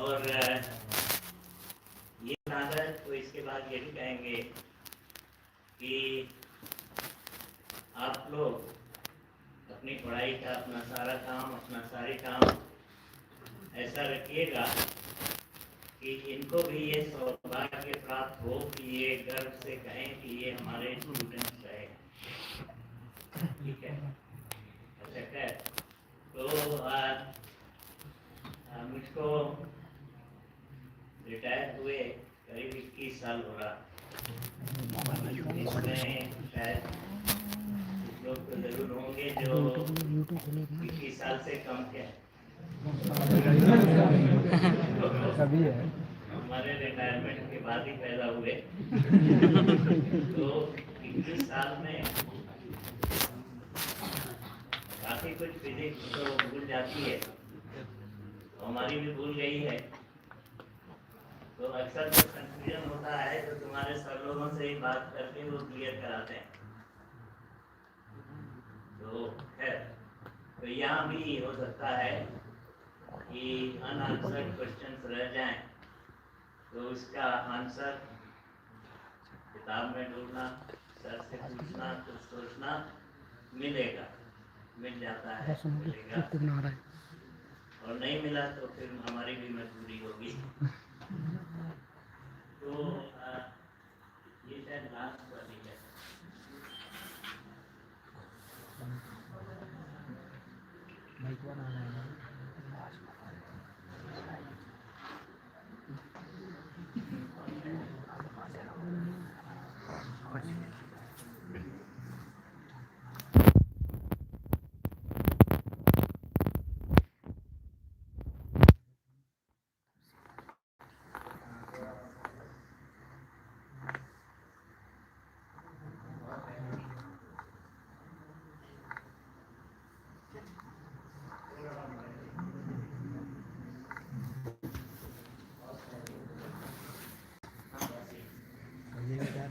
और ये आदत तो इसके बाद ये भी कहेंगे कि आप लोग अपनी पढ़ाई का अपना सारा काम, अपना सारे काम ऐसा रखिएगा कि इनको भी ये सौभाग्य प्राप्त हो कि ये गर्व से कहें कि ये हमारे स्टूडेंट्स रहे। ठीक है, अच्छा खैर, तो मुझको रिटायर हुए करीब 21 साल हो रहा। इसमें शायद कुछ लोग तो जरूर होंगे जो 21 साल से कम के हैं। हमारे रिटायरमेंट के बाद ही पैदा हुए। तो 21 साल में काफी कुछ फिजिक्स तो भूल जाती है, तो हमारी भी भूल गई है। तो अक्सर जो कंफ्यूजन होता है तो तुम्हारे सर लोगों से ही बात करके वो क्लियर कराते हैं। तो खैर, तो यहाँ भी हो सकता है कि अनआंसर्ड क्वेश्चंस रह जाएं, तो उसका आंसर किताब में ढूंढना, सर से पूछना, कुछ सोचना, मिलेगा, मिल जाता है, मिलेगा, और नहीं मिला तो फिर हमारी भी मजबूरी होगी। तो ये शायद लास्ट वाली है।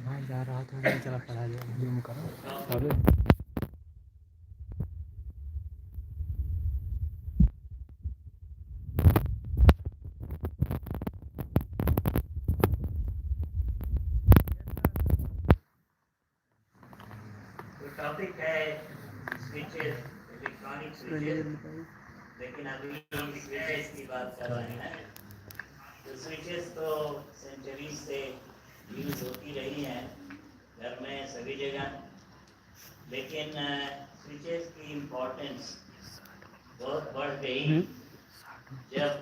भाई जा रहा था, नहीं चला पढ़ा जाए जूम करो अरे टॉपिक है स्विचेस, इलेक्ट्रॉनिक स्विचेस, लेकिन अभी हम स्विचेस की बात कर रहे हैं। तो स्विचेस तो सेंचुरी से यूज होती रही हैं घर में सभी जगह, लेकिन स्विचेस की इम्पोर्टेंस बहुत बढ़ गई जब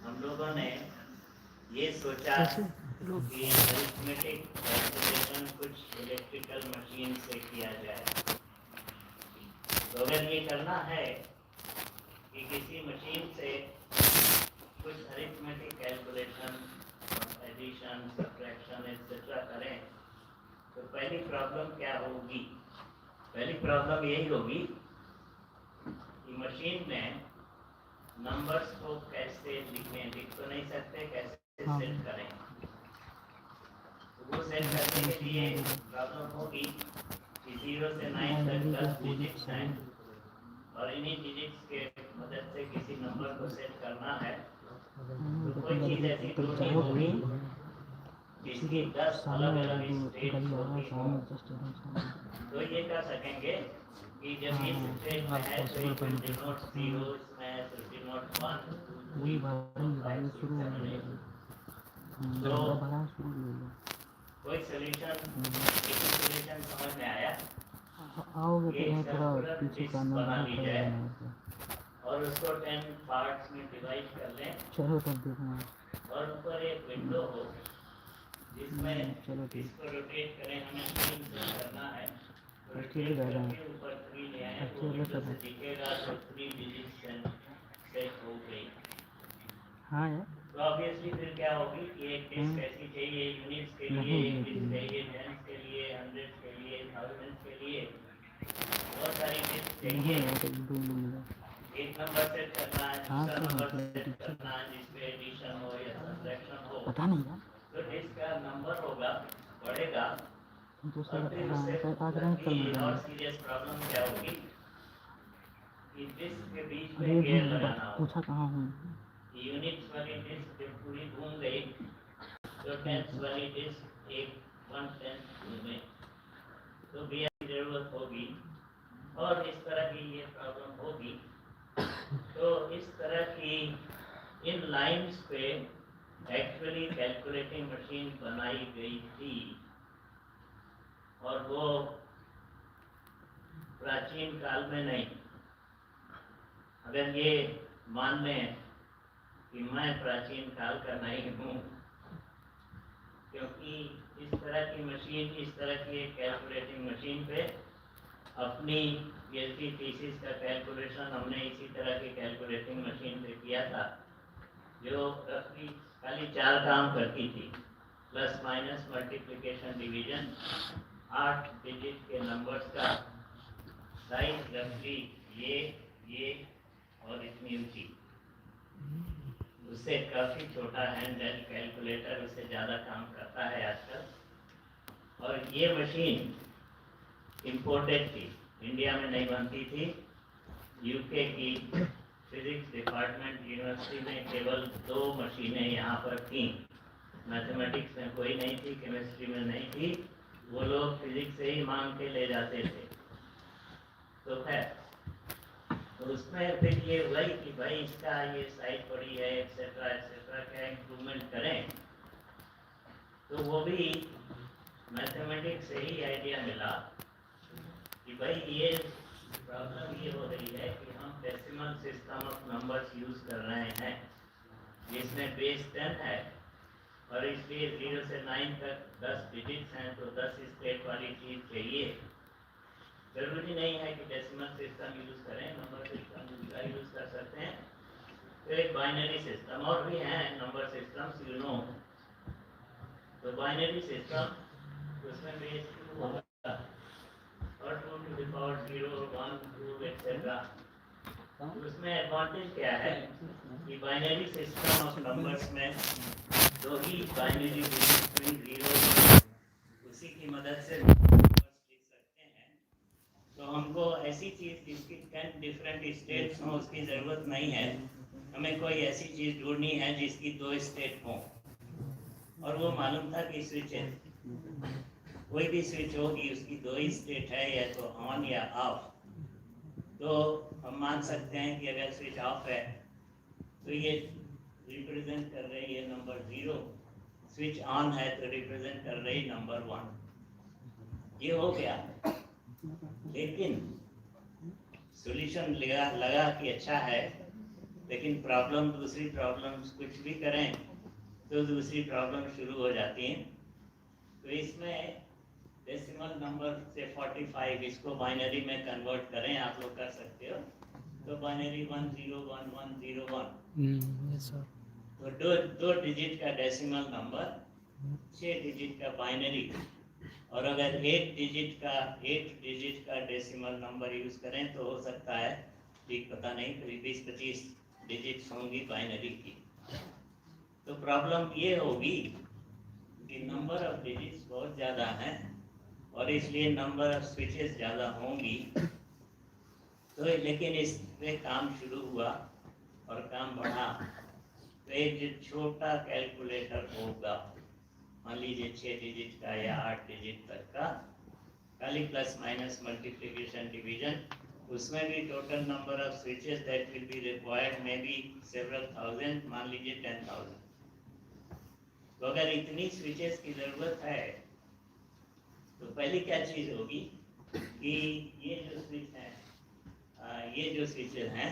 हम लोगों ने ये सोचा कि अरिथमेटिक कैलकुलेशन कुछ इलेक्ट्रिकल मशीन से किया जाए। तो अगर ये करना है कि किसी मशीन से कुछ arithmetic calculation, addition, subtraction etcetera करें, तो पहली प्रॉब्लम क्या होगी? पहली प्रॉब्लम यही होगी कि मशीन में नंबर्स को कैसे लिखें, लिख तो नहीं सकते, कैसे सेट करें। तो वो सेट करने के लिए प्रॉब्लम होगी कि 0 से 9 तक 10 डिजिट्स हैं और इन्हीं डिजिट्स के मदद से किसी नंबर को सेट करना है। तो कोई चीज़ ऐसी ढूंढनी होगी जिसकी 10 अलग अलग स्टेट्स होगी। तो ये कर सकेंगे कि जब ये स्टेट में है तो it will denote 0, इसमें है तो denote 1, 2, 3, 4, 5, 6, 7, 8। तो कोई सोल्यूशन समझ में आया? आओगे ये तो थोड़ा सर्कुलर पीछे डिस्क करना बना ली जाए पड़ेगा और उसको 10 पार्ट्स में डिवाइड कर लें। चलो तब देखना और ऊपर एक विंडो हो जिसमें चलो ठीक इसको रोटेट करें, हमें 3 सेट करना है। तो अच्छे रोटेट से बैठा करके ऊपर 3 ले आए तो अच्छे विंडो से से दिखेगा तो 3 डिजिट सेट हो गई। हाँ यार तो ऑब्वियसली फिर क्या होगी कि एक डिस्क ऐसी चाहिए यूनिट्स के लिए, एक डिस्क चाहिए टेंस के लिए, हंड्रेड्स के लिए, थाउजेंड्स के लिए, बहुत सारी डिस्क चाहिए। एक नंबर सेट करना है, दूसरा नंबर सेट करना है जिसपे एडिशन हो या सब्ट्रैक्शन हो। पता नहीं यार तो डिस्क का नंबर होगा, बढ़ेगा। दूसरा और फिर उससे आज रंग कल लगती और सीरियस प्रॉब्लम क्या होगी कि डिस्क के बीच में एयर लगाना होगा। पूछा कहाँ हूँ यूनिट्स वाली डिस्क जब पूरी घूम गई तो टेंस वाली डिस्क एक 1/10 घूमे तो भी की जरूरत होगी और इस तरह की ये प्रॉब्लम होगी। तो इस तरह की इन लाइंस पे एक्चुअली कैलकुलेटिंग मशीन बनाई गई थी और वो प्राचीन काल में नहीं। अगर ये मान लें कि मैं प्राचीन काल का नहीं हूँ, क्योंकि इस तरह की मशीन, इस तरह की एक कैलकुलेटिंग मशीन पे अपनी पीएचडी थीसिस का कैलकुलेशन हमने इसी तरह की कैलकुलेटिंग मशीन पे किया था, जो रफली खाली 4 काम करती थी, plus minus multiplication division, 8 digit के नंबर्स का साइज रफली ये और इतनी ऊंची, उससे काफ़ी छोटा हैंड हेल्ड कैलकुलेटर उससे ज़्यादा काम करता है आजकल। और ये मशीन इम्पोर्टेड थी, इंडिया में नहीं बनती थी। यूके की फिजिक्स डिपार्टमेंट यूनिवर्सिटी में केवल 2 मशीनें यहाँ पर थीं। मैथमेटिक्स में कोई नहीं थी, केमिस्ट्री में नहीं थी, वो लोग फिजिक्स से ही मांग के ले जाते थे। तो खैर, तो उसमें फिर ये हुआ कि भाई इसका ये साइज बड़ी है एक्सेट्रा एक्सेट्रा, क्या इम्प्रूवमेंट करें। तो वो भी मैथमेटिक्स से ही आइडिया मिला कि भाई ये प्रॉब्लम ये हो रही है कि हम decimal system of numbers use कर रहे हैं जिसमें बेस 10 है और इसलिए 0 से 9 तक 10 डिजिट्स हैं, तो 10 स्टेट वाली चीज़ चाहिए। जरूरी नहीं है कि डेसिमल सिस्टम यूज करें, नंबर सिस्टम दूसरा यूज कर सकते हैं। तो एक बाइनरी सिस्टम और भी हैं नंबर सिस्टम्स, यू नो। तो बाइनरी सिस्टम उसमें बेस 2 होगा और 2 to the power 0, 1, 2 एक्सेट्रा। उसमें एडवांटेज क्या है कि बाइनरी सिस्टम ऑफ नंबर्स में 2 ही बाइनरी डिजिट 0, उसी की मदद से तो हमको ऐसी चीज़ जिसकी 10 डिफरेंट स्टेट्स हों उसकी ज़रूरत नहीं है। हमें कोई ऐसी चीज़ ढूंढनी है जिसकी 2 स्टेट हों, और वो मालूम था कि स्विच है, कोई भी स्विच होगी उसकी 2 ही स्टेट है, या तो ऑन या ऑफ। तो हम मान सकते हैं कि अगर स्विच ऑफ है तो ये रिप्रेजेंट कर रही है नंबर 0, स्विच ऑन है तो रिप्रेजेंट कर रही नंबर 1। ये हो गया। लेकिन सॉल्यूशन लगा कि अच्छा है, लेकिन प्रॉब्लम, दूसरी प्रॉब्लम्स कुछ भी करें तो दूसरी प्रॉब्लम शुरू हो जाती हैं। तो इसमें डेसिमल नंबर से 45 इसको बाइनरी में कन्वर्ट करें, आप लोग कर सकते हो। तो बाइनरी 101101। Yes sir. तो दो डिजिट का डेसिमल नंबर, 6 डिजिट का बाइनरी, और अगर 8 डिजिट का डेसिमल नंबर यूज करें तो हो सकता है, ठीक पता नहीं, करीब 20-25 डिजिट्स होंगी बाइनरी की। तो प्रॉब्लम ये होगी कि नंबर ऑफ डिजिट्स बहुत ज़्यादा हैं और इसलिए नंबर ऑफ स्विचेस ज़्यादा होंगी। तो लेकिन इस पे काम शुरू हुआ और काम बढ़ा। तो एक जो छोटा कैलकुलेटर होगा, मान लीजिए 6 डिजिट का या 8 डिजिट तक का, खाली प्लस माइनस मल्टीप्लिकेशन डिवीजन, उसमें भी total number of switches that will be required may be several thousand, मान लीजिए 10,000। तो अगर इतनी स्विचेस की ज़रूरत है तो पहली क्या चीज़ होगी कि ये जो स्विच है, ये जो स्विचेस हैं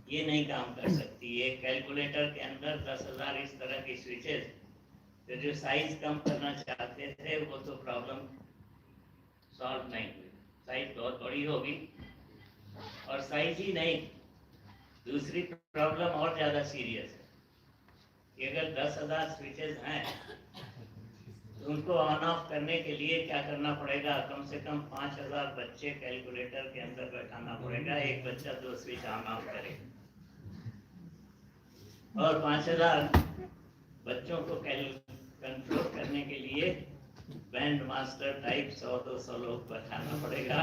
ये नहीं काम कर सकती। ये कैलकुलेटर के अंदर 10,000 इस तरह की स्विचेस, तो जो साइज कम करना चाहते थे वो तो प्रॉब्लम सॉल्व नहीं हुई। साइज बहुत बड़ी होगी, और साइज ही नहीं, दूसरी प्रॉब्लम और ज़्यादा सीरियस है कि अगर 10,000 स्विचेस हैं तो उनको ऑन ऑफ करने के लिए क्या करना पड़ेगा, कम से कम 5,000 बच्चे कैलकुलेटर के अंदर बैठाना पड़ेगा। एक बच्चा 2 स्विच ऑन ऑफ करेगा, और 5,000 बच्चों को कंट्रोल करने के लिए बैंड मास्टर टाइप 100-200 लोग बैठाना पड़ेगा।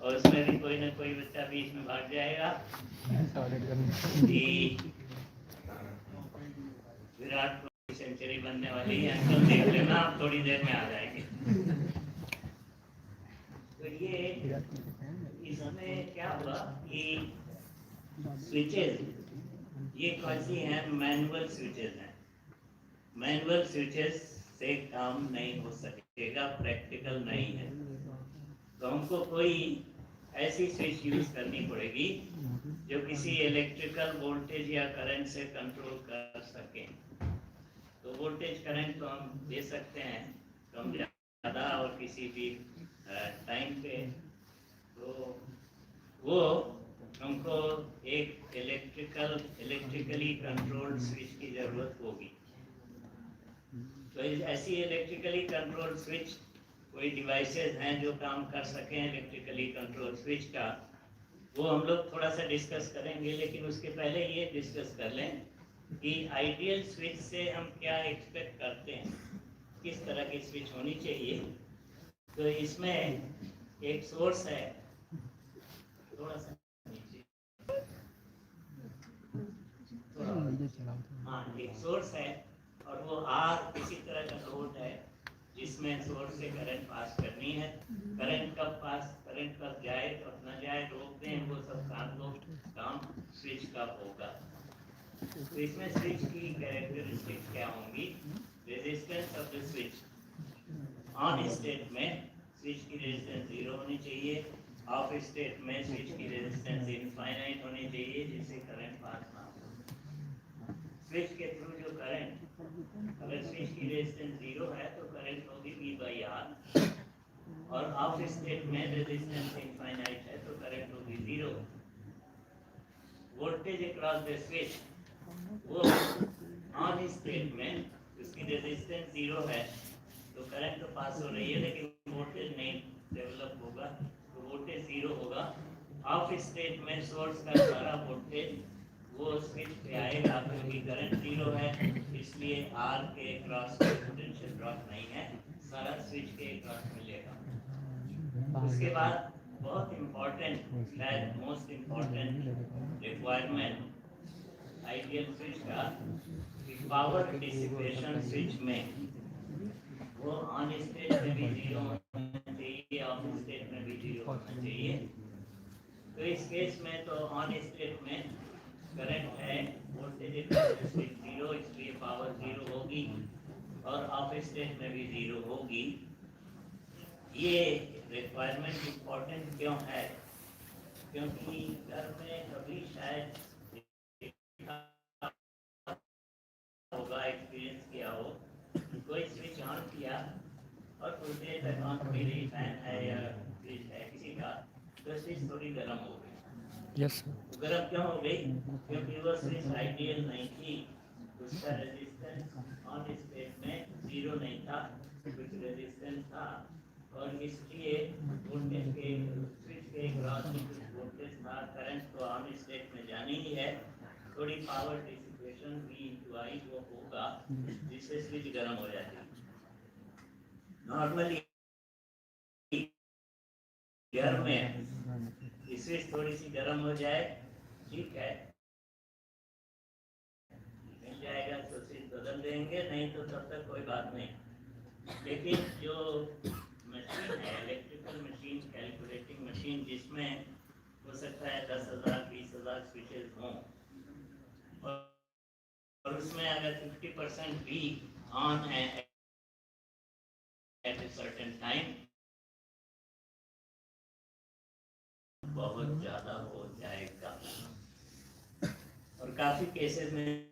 और उसमें भी कोई ना कोई बच्चा बीच में भाग जाएगा कि विराट कोहली सेंचुरी बनने वाली है, अंकल देख लेना आप थोड़ी देर में आ जाएंगे। तो ये इस समय क्या हुआ कि स्विचेस ये कैसी हैं, मैनुअल स्विचेस हैं। मैनुअल स्विचेस से काम नहीं हो सकेगा, प्रैक्टिकल नहीं है। तो हमको कोई ऐसी स्विच यूज करनी पड़ेगी जो किसी इलेक्ट्रिकल वोल्टेज या करंट से कंट्रोल कर सके। तो वोल्टेज करंट तो हम दे सकते हैं कम ज़्यादा और किसी भी टाइम पे। तो वो हमको एक इलेक्ट्रिकली कंट्रोल्ड स्विच की ज़रूरत होगी। तो ऐसी इलेक्ट्रिकली कंट्रोल्ड स्विच कोई डिवाइसेस हैं जो काम कर सकें इलेक्ट्रिकली कंट्रोल स्विच का, वो हम लोग थोड़ा सा डिस्कस करेंगे। लेकिन उसके पहले ये डिस्कस कर लें कि आइडियल स्विच से हम क्या एक्सपेक्ट करते हैं, किस तरह की स्विच होनी चाहिए। तो इसमें एक सोर्स है, थोड़ा सा नीचे, हाँ एक सोर्स है और वो आर किसी तरह का लोड है जिसमें सोर्स से करंट पास करनी है। करंट कब जाए कब न जाए, रोक दें, वो सब काम स्विच का होगा। तो इसमें स्विच की कैरेक्टरिस्टिक्स क्या होंगी? Resistance of the switch on state में स्विच की रेजिस्टेंस 0 होनी चाहिए। ऑफ स्टेट में स्विच की रेजिस्टेंस इनफाइनाइट होनी चाहिए जिससे करंट पास ना हो। स्विच के थ्रू जो करंट, अगर स्विच की रेजिस्टेंस 0 है तो करंट होगी V/R, और ऑफ स्टेट में रेजिस्टेंस इनफाइनाइट है तो करंट होगी 0। वोल्टेज अक्रॉस द स्विच, वो ऑन स्टेट में उसकी रेजिस्टेंस 0 है तो करंट तो पास हो रही है लेकिन वोल्टेज नहीं डेवलप होगा, तो वोल्टेज 0 होगा। ऑफ स्टेट में सोर्स का सारा वोल्टेज वो स्विच पे आएगा क्योंकि करंट 0 है, इसलिए आर के क्रॉस पोटेंशियल ड्रॉप नहीं है, सारा स्विच के क्रॉस मिलेगा। उसके बाद बहुत इम्पोर्टेंट, शायद most important requirement ideal switch का, पावर डिसिपेशन स्विच में वो ऑन स्टेट में भी 0 होना चाहिए, ऑफ स्टेट में भी 0 होना चाहिए। तो इस केस में तो ऑन स्टेट में करंट है, वोल्टेज 0, इसलिए पावर 0 होगी, और ऑफ स्टेट में भी 0 होगी। ये रिक्वायरमेंट इम्पोर्टेंट क्यों है? क्योंकि घर में कभी शायद होगा, एक्सपीरियंस किया हो, कोई स्विच ऑन किया और कुछ देर तक ऑन हो रही, फैन है या फ्रिज है किसी का, तो स्विच थोड़ी गर्म हो गई। यस गर्म क्यों हो गई? क्योंकि वो स्विच आइडियल नहीं थी, उसका रेजिस्टेंस ऑन स्टेट में 0 नहीं था, कुछ रेजिस्टेंस था, और इसलिए वोल्टेज के स्विच के क्रॉस में कुछ वोल्टेज था, करंट तो ऑन स्टेट में जानी ही है, थोड़ी पावर डिसिपेशन V/I वो होगा जिससे स्विच गर्म हो जाती है। नॉर्मली घर में स्विच थोड़ी सी गर्म हो जाए, ठीक है, मिल जाएगा तो स्विच बदल देंगे, नहीं तो तब तक कोई बात नहीं। लेकिन जो मशीन है, इलेक्ट्रिकल मशीन, कैलकुलेटिंग मशीन, जिसमें हो सकता है 10,000 20,000 स्विचेस हों, और उसमें अगर 50% भी ऑन है एट ए सर्टेन टाइम, बहुत ज्यादा हो जाएगा। और काफी केसेस में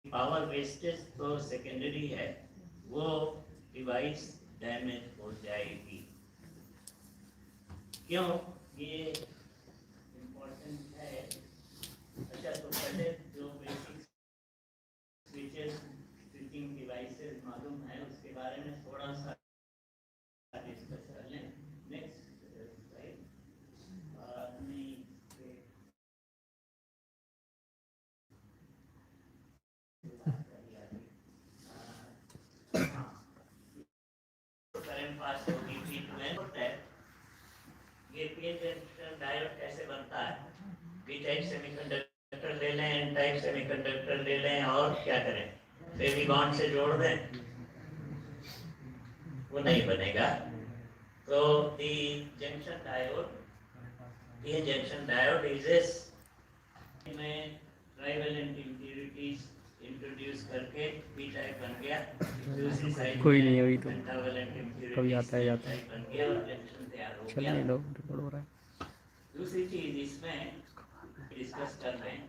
पावर वेस्टेज तो सेकेंडरी है, वो डिवाइस डैमेज हो जाएगी। क्यों ये इम्पोर्टेंट है? अच्छा, तो पहले जो बेसिक स्विचेस, स्विचिंग डिवाइसेस मालूम है उसके बारे में थोड़ा सा ये पीएन जंक्शन डायोड कैसे बनता है? पी टाइप सेमीकंडक्टर ले लें, एन टाइप सेमीकंडक्टर ले लें और क्या करें? फेवी बॉन्ड से जोड़ दें, वो नहीं बनेगा। तो दी जंक्शन डायोड, ये जंक्शन डायोड इज में ट्राइवेलेंट इम्प्यूरिटीज इंट्रोड्यूस करके पी टाइप बन गया। दूसरी साइड कोई नहीं है अभी तो, पेंटावेलेंट इम्प्यूरिटीज कभी आता है जाता है। टाइप बन गया और जंक्शन तैयार हो चलने गया। दो, रिकॉर्ड हो रहा है। दूसरी चीज इसमें डिस्कस कर रहे हैं,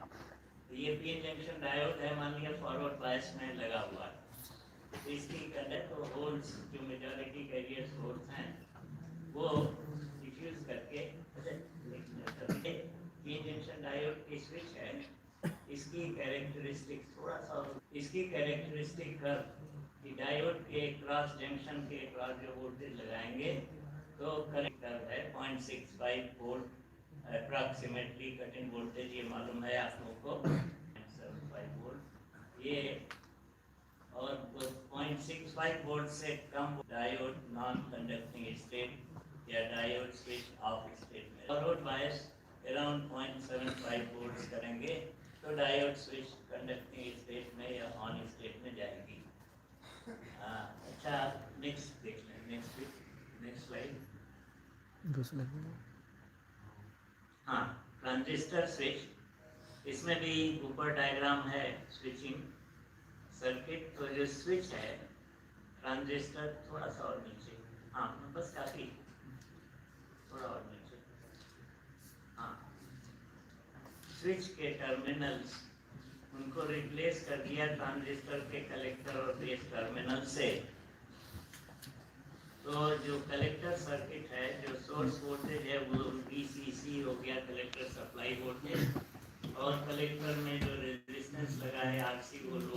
ये पीएन जंक्शन डायोड है, मान लिया फॉरवर्ड बायस में लगा हुआ है, तो इसकी कंडक्ट होल्स जो मेजॉरिटी कैरियर्स होल्स हैं वो डिफ्यूज करके पीएन जंक्शन डायोड की स्विच है, इसकी कैरेक्टरिस्टिक थोड़ा सा, इसकी कैरेक्टरिस्टिक कि डायोड के क्रॉस जंक्शन के क्रॉस जो वोल्टेज लगाएंगे तो करेक्ट है 0.65 volt approximately cut in voltage, ये मालूम है आप लोगों को 0.75 वोल्ट ये, और 0.65 वोल्ट से कम डायोड नॉन कंडक्टिंग स्टेट या डायोड स्विच ऑफ स्टेट में, फॉरवर्ड बायस अराउंड 0.75 वोल्ट करेंगे तो डायोड स्विच कंडक्टिंग स्टेट में या ऑन स्टेट में जाएगी। अच्छा नेक्स्ट देख लें, नेक्स्ट स्लाइड। दूसरा हाँ, ट्रांजिस्टर स्विच, इसमें भी ऊपर डायग्राम है स्विचिंग सर्किट। तो जो स्विच है ट्रांजिस्टर, थोड़ा सा और नीचे, हाँ बस काफी, थोड़ा और नीचे, हाँ, स्विच के टर्मिनल्स उनको रिप्लेस कर दिया ट्रांजिस्टर के कलेक्टर और बेस टर्मिनल से। तो जो कलेक्टर सर्किट है, जो सोर्स वोल्टेज है वो VCC हो गया, कलेक्टर सप्लाई वोल्टेज, और कलेक्टर में जो रेजिस्टेंस लगा है RC वो